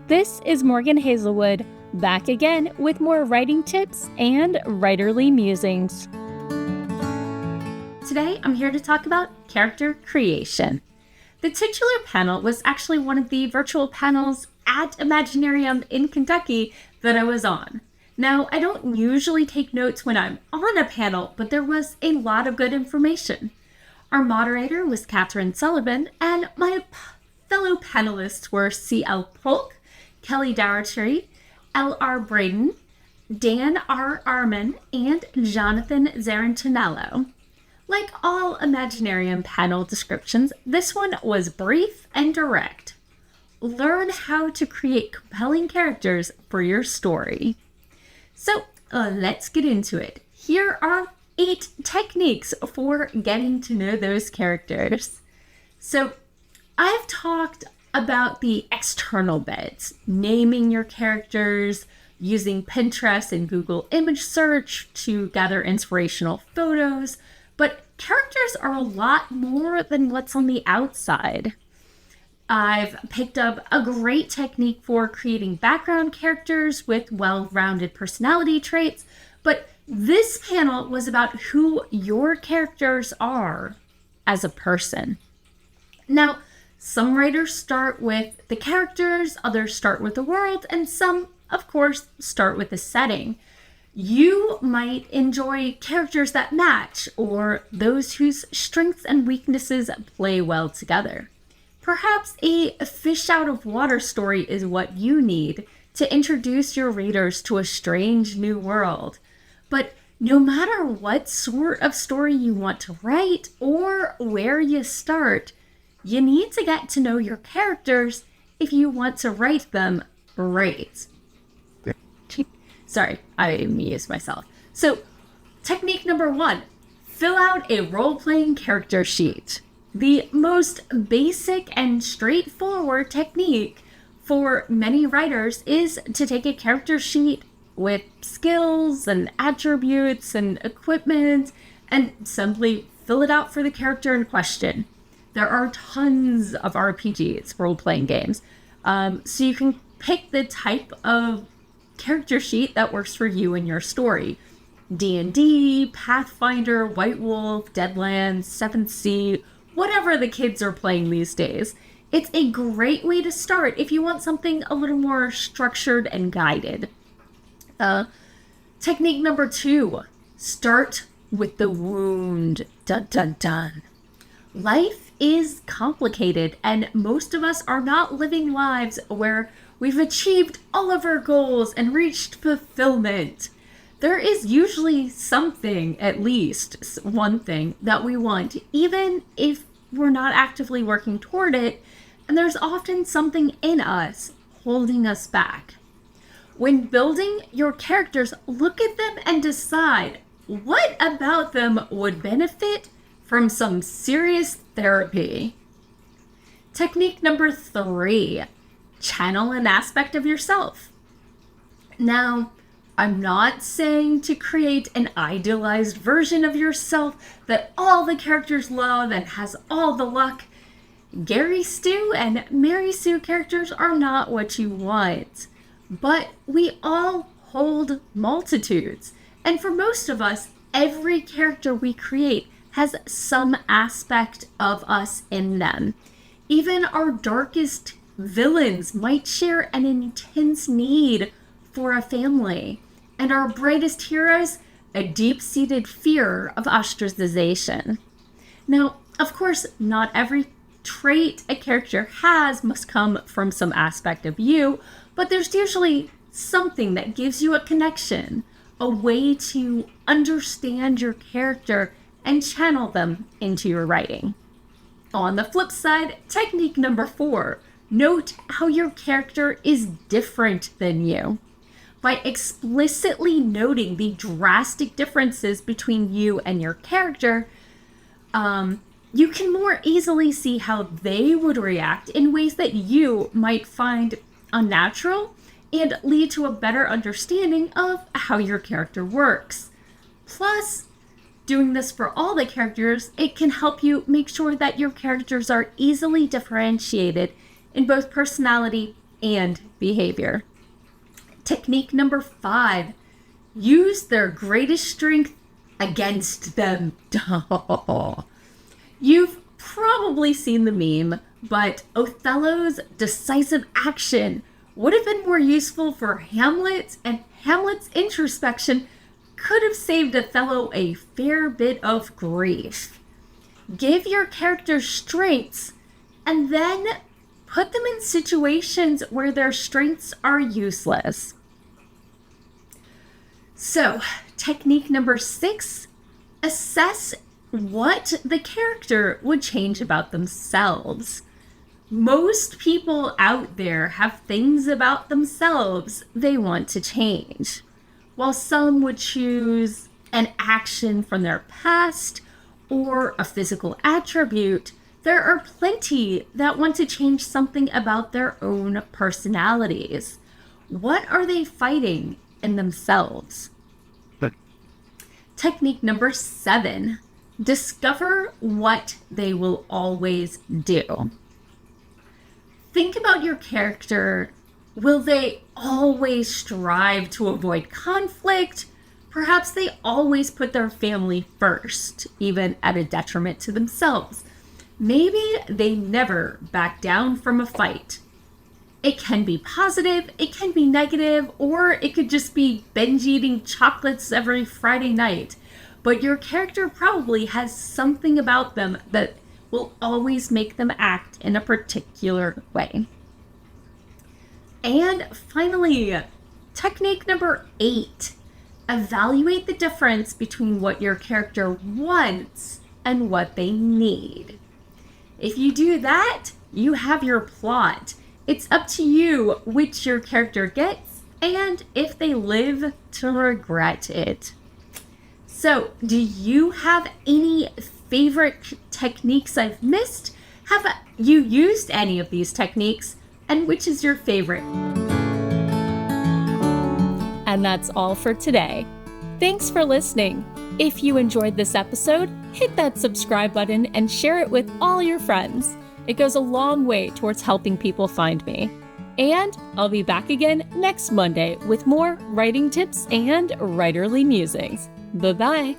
This is Morgan Hazelwood, back again with more writing tips and writerly musings. Today, I'm here to talk about character creation. The titular panel was actually one of the virtual panels at Imaginarium in Kentucky that I was on. Now, I don't usually take notes when I'm on a panel, but there was a lot of good information. Our moderator was Catherine Sullivan, and my fellow panelists were C.L. Polk, Kelly Dougherty, L.R. Braden, Dan R. Arman, and Jonathan Zarantinello. Like all Imaginarium panel descriptions, this one was brief and direct. Learn how to create compelling characters for your story. So let's get into it. Here are 8 techniques for getting to know those characters. So I've talked about the external bits, naming your characters, using Pinterest and Google image search to gather inspirational photos, but characters are a lot more than what's on the outside. I've picked up a great technique for creating background characters with well-rounded personality traits, but this panel was about who your characters are as a person. Now, some writers start with the characters, others start with the world, and some, of course, start with the setting. You might enjoy characters that match, or those whose strengths and weaknesses play well together. Perhaps a fish out of water story is what you need to introduce your readers to a strange new world. But no matter what sort of story you want to write or where you start, you need to get to know your characters if you want to write them right. Sorry, I amused myself. So, technique number 1, fill out a role-playing character sheet. The most basic and straightforward technique for many writers is to take a character sheet with skills and attributes and equipment and simply fill it out for the character in question. There are tons of RPGs, role-playing games, so you can pick the type of character sheet that works for you and your story. D&D, Pathfinder, White Wolf, Deadlands, 7th Sea, whatever the kids are playing these days. It's a great way to start if you want something a little more structured and guided. Technique number 2, start with the wound. Dun dun dun. Life is complicated, and most of us are not living lives where we've achieved all of our goals and reached fulfillment. There is usually something, at least one thing, that we want, even if we're not actively working toward it, and there's often something in us holding us back. When building your characters, look at them and decide what about them would benefit from some serious therapy. Technique number 3, channel an aspect of yourself. Now, I'm not saying to create an idealized version of yourself that all the characters love and has all the luck. Gary Stu and Mary Sue characters are not what you want, but we all hold multitudes, and for most of us, every character we create has some aspect of us in them. Even our darkest villains might share an intense need for a family, and our brightest heroes, a deep-seated fear of ostracization. Now, of course, not every trait a character has must come from some aspect of you, but there's usually something that gives you a connection, a way to understand your character and channel them into your writing. On the flip side, technique number 4, note how your character is different than you. By explicitly noting the drastic differences between you and your character, you can more easily see how they would react in ways that you might find unnatural and lead to a better understanding of how your character works. Plus, doing this for all the characters, it can help you make sure that your characters are easily differentiated in both personality and behavior. Technique number 5, use their greatest strength against them. You've probably seen the meme, but Othello's decisive action would have been more useful for Hamlet, and Hamlet's introspection could have saved Othello a fair bit of grief. Give your characters strengths and then put them in situations where their strengths are useless. So, technique number 6, assess what the character would change about themselves. Most people out there have things about themselves they want to change. While some would choose an action from their past or a physical attribute, there are plenty that want to change something about their own personalities. What are they fighting in themselves? Technique number 7, discover what they will always do. Think about your character. Will they always strive to avoid conflict? Perhaps they always put their family first, even at a detriment to themselves. Maybe they never back down from a fight. It can be positive, it can be negative, or it could just be binge eating chocolates every Friday night. But your character probably has something about them that will always make them act in a particular way. And finally, technique number 8, evaluate the difference between what your character wants and what they need. If you do that, you have your plot. It's up to you which your character gets and if they live to regret it. So, do you have any favorite techniques I've missed? Have you used any of these techniques? And which is your favorite? And that's all for today. Thanks for listening. If you enjoyed this episode, hit that subscribe button and share it with all your friends. It goes a long way towards helping people find me. And I'll be back again next Monday with more writing tips and writerly musings. Bye-bye.